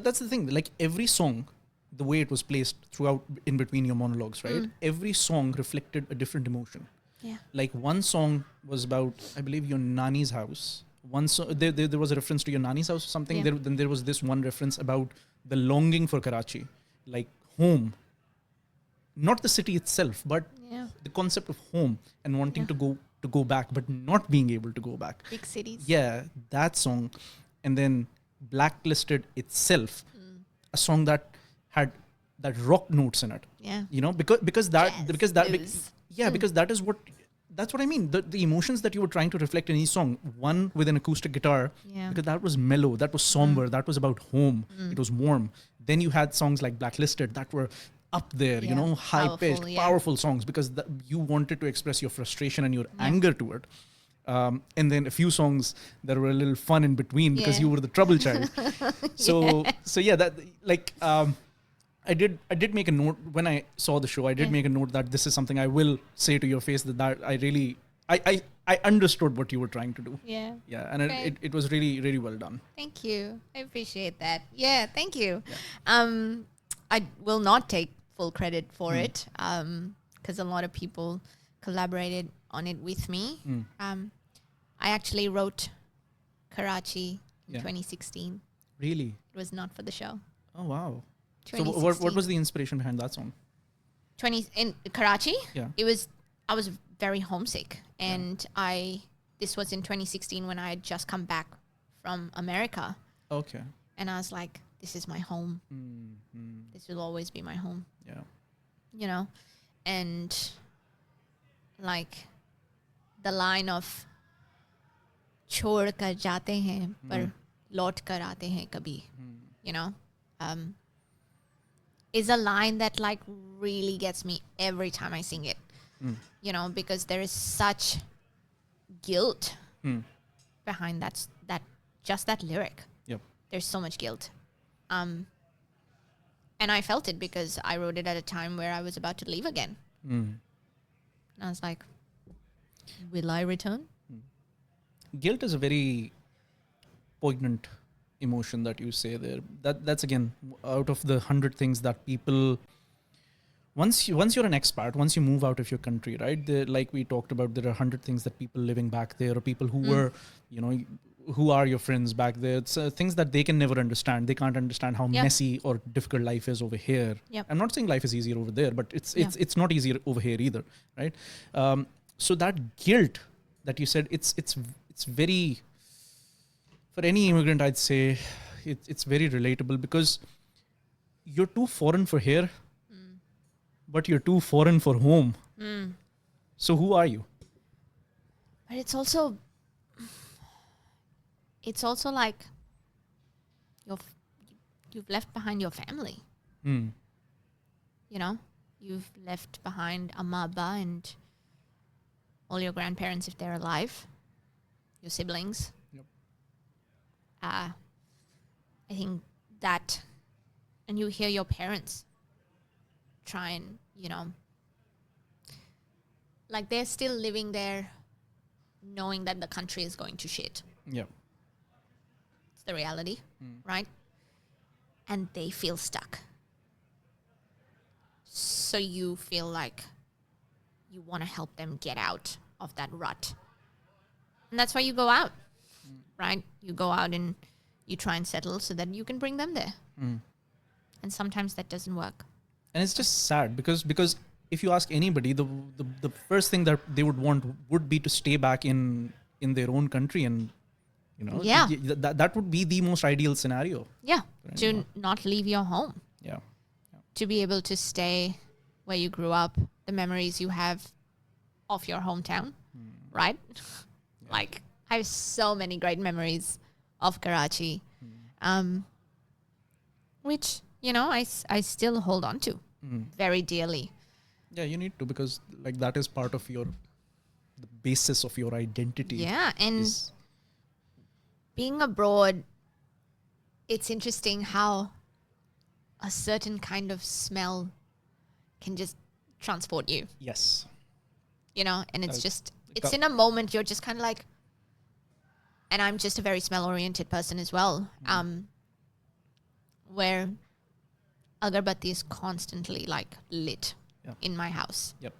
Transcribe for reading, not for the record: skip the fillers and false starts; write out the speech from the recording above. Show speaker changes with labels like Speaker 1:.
Speaker 1: But that's the thing. Like every song, the way it was placed throughout in between your monologues, right? Every song reflected a different emotion.
Speaker 2: Yeah.
Speaker 1: Like one song was about, I believe, your nani's house. One there was a reference to your nani's house or something.
Speaker 2: Yeah.
Speaker 1: Then there was this one reference about the longing for Karachi, like home. Not the city itself, but
Speaker 2: Yeah.
Speaker 1: the concept of home and wanting
Speaker 2: Yeah.
Speaker 1: to go back, but not being able to go back.
Speaker 2: Big cities.
Speaker 1: Yeah, that song. And then Blacklisted itself, a song that had that rock notes in it.
Speaker 2: Yeah.
Speaker 1: You know, because that
Speaker 2: Jazz,
Speaker 1: because that
Speaker 2: blues.
Speaker 1: because that's what I mean. The emotions that you were trying to reflect in each song, one with an acoustic guitar,
Speaker 2: Yeah.
Speaker 1: because that was mellow, that was somber, that was about home. It was warm. Then you had songs like Blacklisted that were up there, you
Speaker 2: Yeah,
Speaker 1: know, high pitched,
Speaker 2: powerful, yeah.
Speaker 1: powerful songs, because you wanted to express your frustration and your anger to it. And then a few songs that were a little fun in between because
Speaker 2: Yeah.
Speaker 1: you were the trouble child. So yeah, that like I did make a note when I saw the show. I did
Speaker 2: Yeah.
Speaker 1: make a note that this is something I will say to your face, that I really I understood what you were trying to do.
Speaker 2: Yeah.
Speaker 1: Yeah, and
Speaker 2: Great.
Speaker 1: it was really, really well done.
Speaker 2: Thank you. I appreciate that. Yeah, thank you. I will not take full credit for it because a lot of people collaborated on it with me. I actually wrote Karachi in
Speaker 1: Yeah.
Speaker 2: 2016.
Speaker 1: Really?
Speaker 2: It was not for the show.
Speaker 1: Oh wow. So
Speaker 2: 2016.
Speaker 1: what was the inspiration behind that song?
Speaker 2: In Karachi?
Speaker 1: Yeah.
Speaker 2: I was very homesick, and this was in 2016 when I had just come back from America,
Speaker 1: Okay.
Speaker 2: and I was like, this is my home. This will always be my home,
Speaker 1: Yeah.
Speaker 2: you know? And like the line of छोड़ कर जाते हैं पर लौट कर आते हैं कभी, you know, is a line that like really gets me every time I sing it, you know, because there is such guilt behind that lyric.
Speaker 1: Yep.
Speaker 2: There's so much guilt. And I felt it because I wrote it at a time where I was about to leave again. And I was like, will I return?
Speaker 1: Guilt is a very poignant emotion that you say there. That's again out of the 100 things that people. Once you're an expat, once you move out of your country, right? Like we talked about, there are 100 things that people living back there, or people who were, you know, who are your friends back there. It's things that they can never understand. They can't understand how messy or difficult life is over here.
Speaker 2: Yep.
Speaker 1: I'm not saying life is easier over there, but it's not easier over here either, right? So that guilt that you said, it's very, for any immigrant, I'd say it's very relatable, because you're too foreign for here, but you're too foreign for home. So who are you?
Speaker 2: But it's also like you've left behind your family. You know, you've left behind Amma, Abba, and all your grandparents if they're alive, your siblings.
Speaker 1: Yep.
Speaker 2: I think that, and you hear your parents try and, you know, like they're still living there knowing that the country is going to shit.
Speaker 1: Yeah.
Speaker 2: It's the reality, right? And they feel stuck. So you feel like you want to help them get out of that rut. And that's why you go out, right? You go out and you try and settle so that you can bring them there. And sometimes that doesn't work.
Speaker 1: And it's just sad because if you ask anybody, the first thing that they would want would be to stay back in their own country, and you know,
Speaker 2: Yeah.
Speaker 1: that would be the most ideal scenario.
Speaker 2: Yeah, to not leave your home.
Speaker 1: Yeah.
Speaker 2: To be able to stay where you grew up, the memories you have of your hometown, right? Like, I have so many great memories of Karachi, which, you know, I still hold on to very dearly.
Speaker 1: Yeah, you need to, because like that is part of the basis of your identity.
Speaker 2: Yeah, and being abroad, it's interesting how a certain kind of smell can just transport you,
Speaker 1: Yes.
Speaker 2: you know, and it's
Speaker 1: got-
Speaker 2: in a moment you're just kind of like, and I'm just a very smell oriented person as well. where agarbatti is constantly like lit
Speaker 1: Yeah.
Speaker 2: in my house.
Speaker 1: Yep.